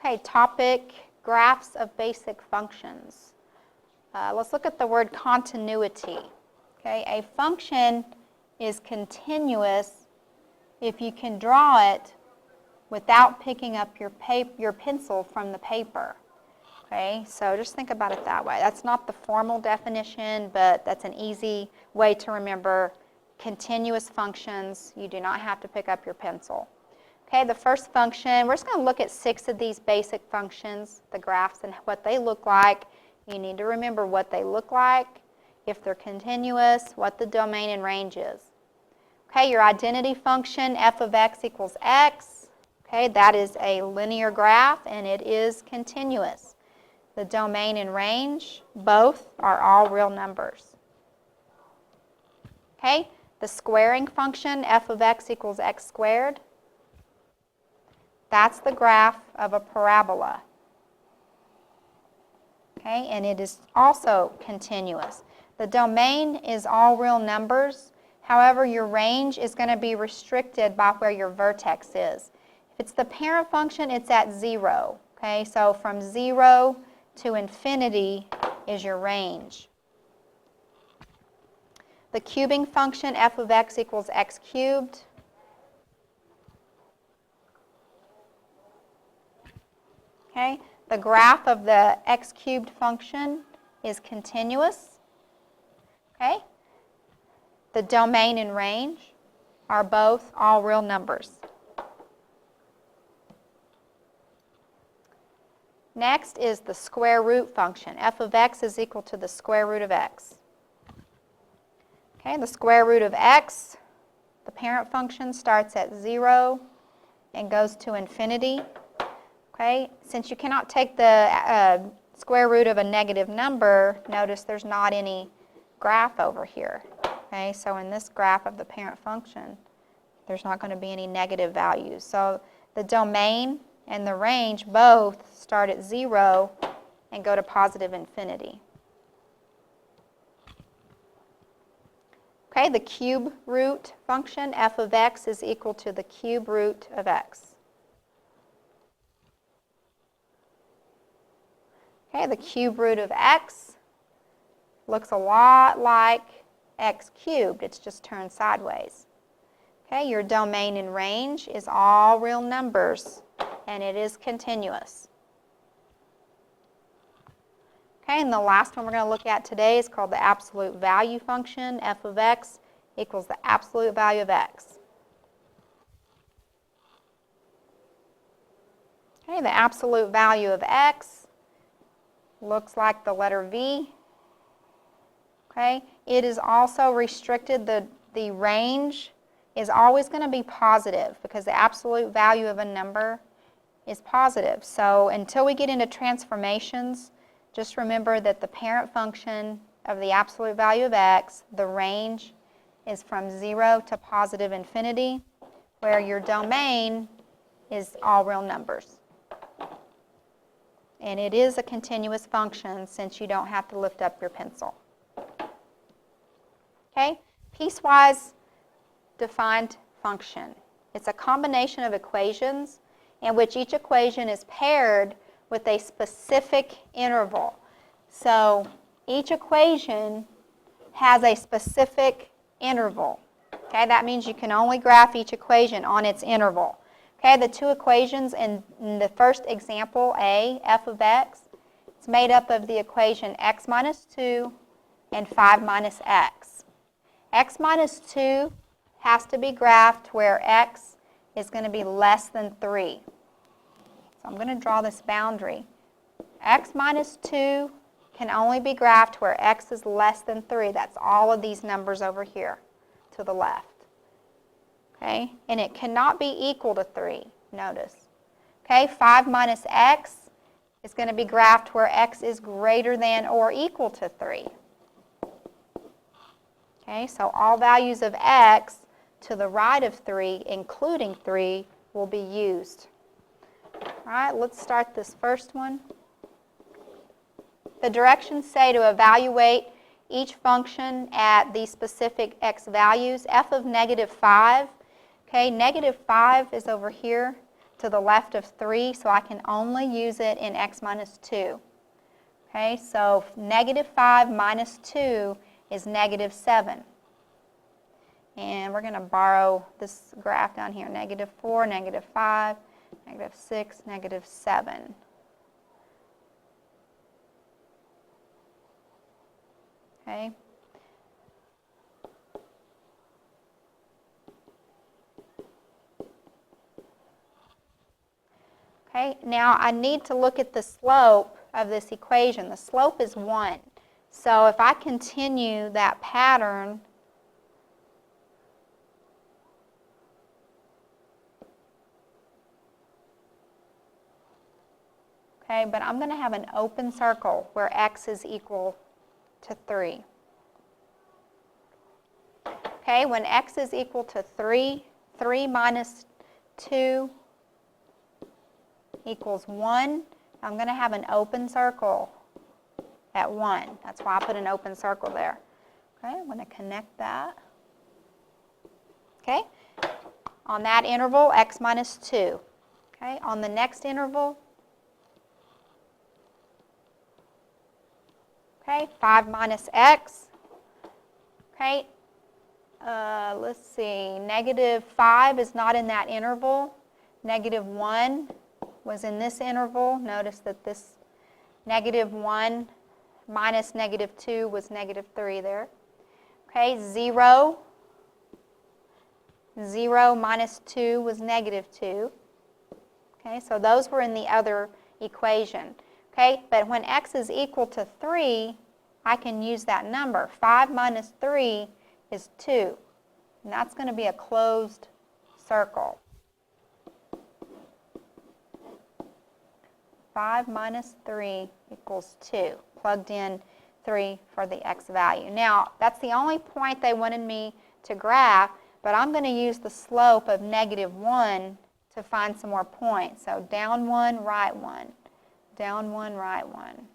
Okay, topic, graphs of basic functions. Let's look at the word continuity. Okay, a function is continuous if you can draw it without picking up your pencil from the paper. Okay, so just think about it that way. That's not the formal definition, but that's an easy way to remember continuous functions. You do not have to pick up your pencil. Okay, the first function, we're just going to look at 6 of these basic functions, the graphs and what they look like. You need to remember what they look like, if they're continuous, what the domain and range is. Okay, your identity function, f of x equals x. Okay, that is a linear graph and it is continuous. The domain and range, both are all real numbers. Okay, the squaring function, f of x equals x squared. That's the graph of a parabola. Okay, and it is also continuous. The domain is all real numbers. However, your range is going to be restricted by where your vertex is. If it's the parent function, it's at 0. Okay, so from 0 to infinity is your range. The cubing function, f of x equals x cubed. Okay, the graph of the x cubed function is continuous. Okay, the domain and range are both all real numbers. Next is the square root function. F of x is equal to the square root of x. Okay, the square root of x, the parent function starts at 0 and goes to infinity. Okay, since you cannot take the square root of a negative number, notice there's not any graph over here. Okay, so in this graph of the parent function, there's not going to be any negative values. So the domain and the range both start at 0 and go to positive infinity. Okay, the cube root function, f of x is equal to the cube root of x. Okay, the cube root of x looks a lot like x cubed. It's just turned sideways. Okay, your domain and range is all real numbers, and it is continuous. Okay, and the last one we're going to look at today is called the absolute value function. F of x equals the absolute value of x. Okay, the absolute value of x looks like the letter V. Okay, it is also restricted. The range is always going to be positive because the absolute value of a number is positive. So until we get into transformations, just remember that the parent function of the absolute value of x, the range is from 0 to positive infinity, where your domain is all real numbers. And it is a continuous function since you don't have to lift up your pencil. Okay, piecewise defined function. It's a combination of equations in which each equation is paired with a specific interval. So each equation has a specific interval. Okay, that means you can only graph each equation on its interval. Okay, the two equations in the first example, A, f of x, it's made up of the equation x minus 2 and 5 minus x. X minus 2 has to be graphed where x is going to be less than 3. So I'm going to draw this boundary. X minus 2 can only be graphed where x is less than 3. That's all of these numbers over here to the left. Okay, and it cannot be equal to 3, notice. Okay, 5 minus x is going to be graphed where x is greater than or equal to 3. Okay, so all values of x to the right of 3, including 3, will be used. All right, let's start this first one. The directions say to evaluate each function at these specific x values. F of negative 5. Okay, negative 5 is over here. to the left of 3, so I can only use it in x minus 2. Okay, so negative 5 minus 2 is negative 7. And we're going to borrow this graph down here, negative 4, negative 5, negative 6, negative 7. Okay. Okay, now I need to look at the slope of this equation. The slope is 1. So if I continue that pattern, okay, but I'm going to have an open circle where x is equal to 3. Okay, when x is equal to 3, 3 minus 2 equals 1. I'm going to have an open circle at 1. That's why I put an open circle there. Okay, I'm going to connect that. Okay, on that interval, x minus 2. Okay, on the next interval, okay, 5 minus x. Okay, let's see, negative 5 is not in that interval. Negative 1 was in this interval. Notice that this negative 1 minus negative 2 was negative 3 there. Okay, 0. 0 minus 2 was negative 2. Okay, so those were in the other equation. Okay, but when x is equal to 3, I can use that number. 5 minus 3 is 2. And that's going to be a closed circle. 5 minus 3 equals 2. Plugged in 3 for the x value. Now, that's the only point they wanted me to graph, but I'm going to use the slope of negative 1 to find some more points. So down 1, right 1. Down 1, right 1.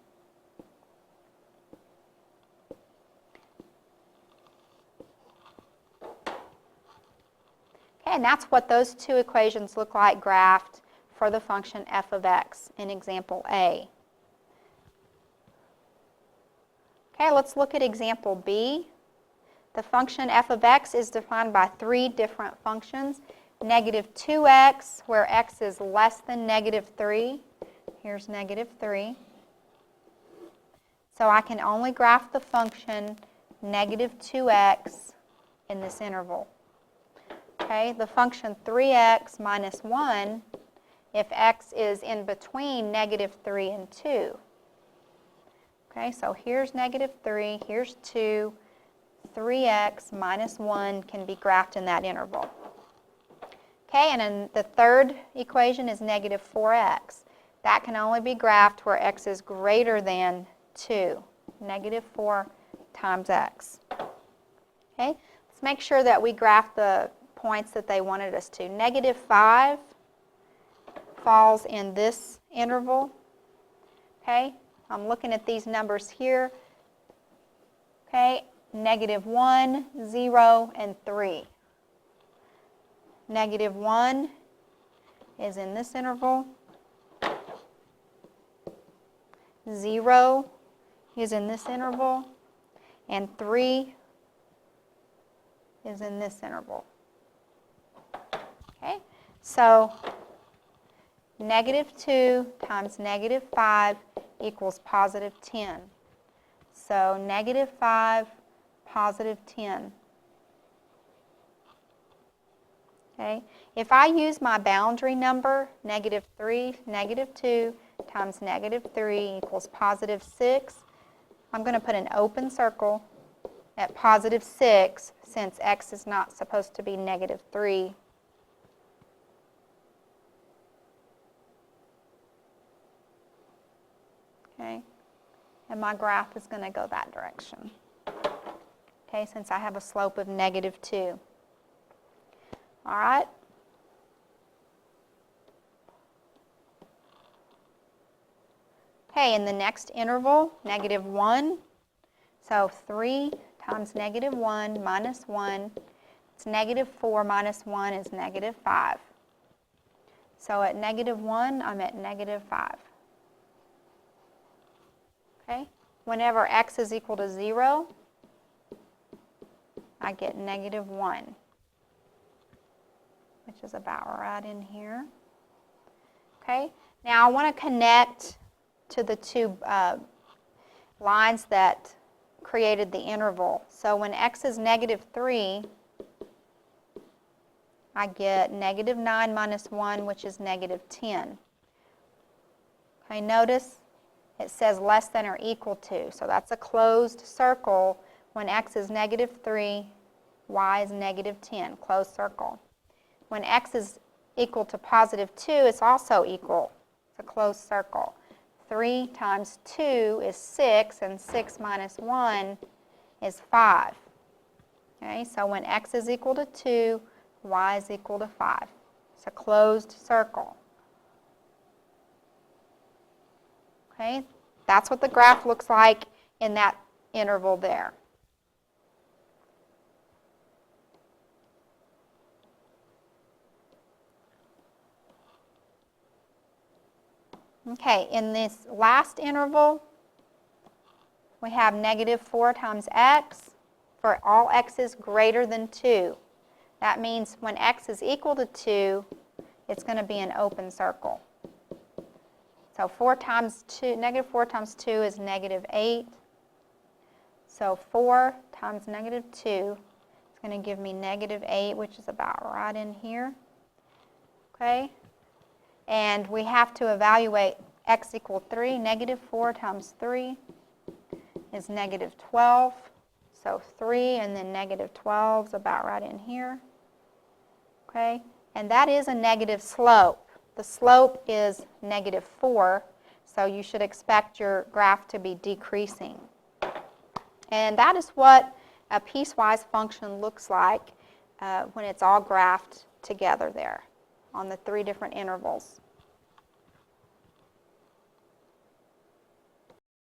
Okay, and that's what those two equations look like graphed for the function f of x in example A. Okay, let's look at example B. The function f of x is defined by 3 different functions. Negative 2x, where x is less than negative 3. Here's negative 3. So I can only graph the function negative 2x in this interval. Okay, the function 3x minus 1 if x is in between negative 3 and 2. Okay, so here's negative 3, here's 2. 3x minus 1 can be graphed in that interval. Okay, and then the third equation is negative 4x. That can only be graphed where x is greater than 2. Negative 4 times x. Okay, let's make sure that we graph the points that they wanted us to. Negative 5 falls in this interval. Okay, I'm looking at these numbers here. Okay, negative 1, 0, and 3. Negative 1 is in this interval. 0 is in this interval. And 3 is in this interval. Okay, so negative 2 times negative 5 equals positive 10. So negative 5, positive 10. Okay, if I use my boundary number, negative 3, negative 2 times negative 3 equals positive 6, I'm going to put an open circle at positive 6 since x is not supposed to be negative 3. Okay, and my graph is going to go that direction. Okay, since I have a slope of negative 2. All right. Okay, in the next interval, negative 1. So 3 times negative 1 minus 1. It's negative 4 minus 1 is negative 5. So at -1, I'm at -5. Okay? Whenever x is equal to 0, I get -1, which is about right in here. Okay? Now I want to connect to the two lines that created the interval. So when x is -3, I get -9 minus 1, which is -10. Okay, notice it says less than or equal to. So that's a closed circle. When x is -3, y is -10, closed circle. When x is equal to +2, it's also equal. It's a closed circle. 3 times 2 is 6, and 6 minus 1 is 5. Okay, so when x is equal to 2, y is equal to 5. It's a closed circle. Okay, that's what the graph looks like in that interval there. Okay, in this last interval, we have -4 times x for all x's greater than 2. That means when x is equal to 2, it's going to be an open circle. So -4 times 2 is -8. So 4 times -2 is going to give me -8, which is about right in here. Okay? And we have to evaluate x equal 3. -4 times 3 is -12. So 3 and then -12 is about right in here. Okay? And that is a negative slope. The slope is -4, so you should expect your graph to be decreasing. And that is what a piecewise function looks like when it's all graphed together there on the 3 different intervals.